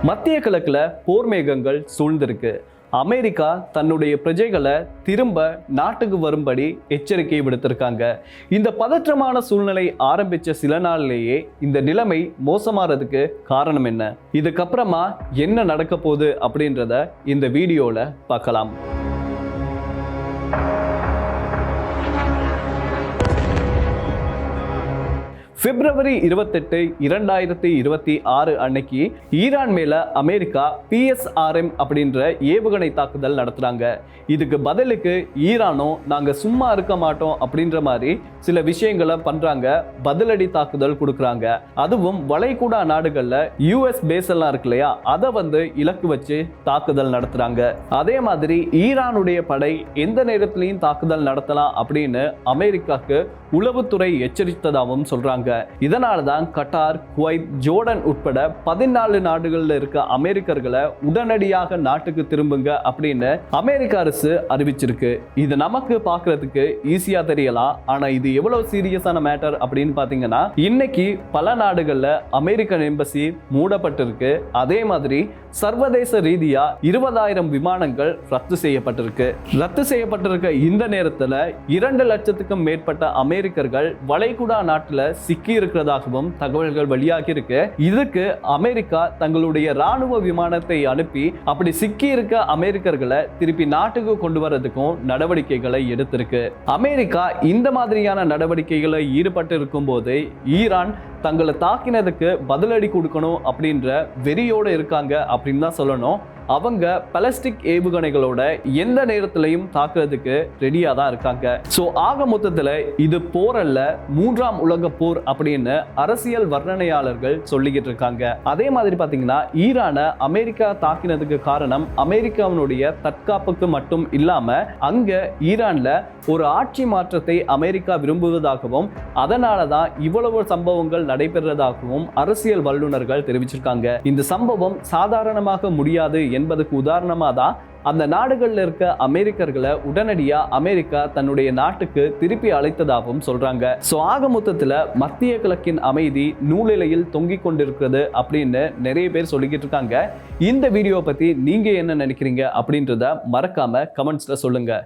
மத்திய கிழக்குல போர் மேகங்கள் சூழ்ந்திருக்கு. அமெரிக்கா தன்னுடைய பிரஜைகளை திரும்ப நாட்டுக்கு வரும்படி எச்சரிக்கை விடுத்திருக்காங்க. இந்த பதற்றமான சூழ்நிலை ஆரம்பிச்ச சில நாள்லேயே இந்த நிலைமை மோசமாறதுக்கு காரணம் என்ன, இதுக்கப்புறமா என்ன நடக்க போகுது அப்படின்றத இந்த வீடியோல பார்க்கலாம். பிப்ரவரி 28, 2026 அன்னைக்கு ஈரான் மேல அமெரிக்கா PSRM அப்படின்ற ஏவுகணை தாக்குதல் நடத்துறாங்க. இதுக்கு பதிலுக்கு ஈரானும் நாங்க சும்மா இருக்க மாட்டோம் அப்படின்ற மாதிரி சில விஷயங்களை பண்றாங்க, பதிலடி தாக்குதல் கொடுக்குறாங்க. அதுவும் வளைகுடா நாடுகள்ல US பேஸ் எல்லாம் இருக்கு இல்லையா, அதை இலக்கு வச்சு தாக்குதல் நடத்துறாங்க. அதே மாதிரி ஈரானுடைய படை எந்த நேரத்திலையும் தாக்குதல் நடத்தலாம் அப்படின்னு அமெரிக்காக்கு உளவுத்துறை எச்சரித்ததாகவும் சொல்றாங்க. இதனால்தான் கட்டார், குவைத், ஜோர்டன் உட்பட 14 நாடுகள்ல இருக்க அமெரிக்கர்களை உடனடியாக நாட்டுக்கு திரும்புங்க அப்படின்னு அமெரிக்க அரசு அறிவிச்சிருக்கு. இது நமக்கு பார்க்கிறதுக்கு ஈஸியா தெரியலாம், ஆனா இது எவ்வளவு சீரியஸான மேட்டர் அப்படின்னு பாத்தீங்கன்னா, இன்னைக்கு பல நாடுகள்ல அமெரிக்கன் எம்பசி மூடப்பட்டிருக்கு. அதே மாதிரி சர்வதேச ரீதியா 20,000 விமானங்கள் ரத்து செய்யப்பட்டிருக்கு. ரத்து செய்யப்பட்டிருக்க இந்த நேரத்துல 2 லட்சத்துக்கும் மேற்பட்ட அமெரிக்கர்கள் வளைகுடா நாட்டுல சிக்கி இருக்கிறதாகவும் தகவல்கள் வெளியாகி இருக்கு. இதுக்கு அமெரிக்கா தங்களுடைய ராணுவ விமானத்தை அனுப்பி அப்படி சிக்கி இருக்க அமெரிக்கர்களை திருப்பி நாட்டுக்கு கொண்டு வரதுக்கும் நடவடிக்கைகளை எடுத்திருக்கு. அமெரிக்கா இந்த மாதிரியான நடவடிக்கைகளை ஈடுபட்டு இருக்கும் போது ஈரான் தங்களை தாக்கினதுக்கு பதிலடி கொடுக்கணும் அப்படின்ற வெறியோடு இருக்காங்க அப்படின்னு தான் சொல்லணும். அவங்க பலஸ்டிக் ஏவுகணைகளோட எந்த நேரத்திலையும் தாக்குறதுக்கு ரெடியா தான் இருக்காங்க. சோ ஆக மொத்தத்துல இது போர் அல்ல, 3ஆம் உலக போர் அப்படின்னு அரசியல் வர்ணனையாளர்கள் சொல்லிக்கிட்டு இருக்காங்க. அதே மாதிரி பாத்தீங்கன்னா, ஈரானை அமெரிக்கா தாக்கினதுக்கு காரணம் அமெரிக்காவினுடைய தற்காப்புக்கு மட்டும் இல்லாம அங்க ஈரான்ல ஒரு ஆட்சி மாற்றத்தை அமெரிக்கா விரும்புவதாகவும் அதனாலதான் இவ்வளவு சம்பவங்கள் நடைபெறுவதாகவும் அரசியல் வல்லுநர்கள் தெரிவிச்சிருக்காங்க. இந்த சம்பவம் சாதாரணமாக முடியாது என்பதுக்கு உதாரணமா தான் அந்த நாடுகள்ல இருக்க அமெரிக்கர்களை உடனடியா அமெரிக்கா தன்னுடைய நாட்டுக்கு திருப்பி அழைத்ததாகவும் சொல்றாங்க. சோ ஆக மொத்தத்துல மத்திய கிழக்கின் அமைதி நூலிலையில் தொங்கிக் கொண்டிருக்கிறது அப்படின்னு நிறைய பேர் சொல்லிக்கிட்டு இருக்காங்க. இந்த வீடியோ பத்தி நீங்க என்ன நினைக்கிறீங்க அப்படின்றத மறக்காம கமெண்ட்ஸ்ல சொல்லுங்க.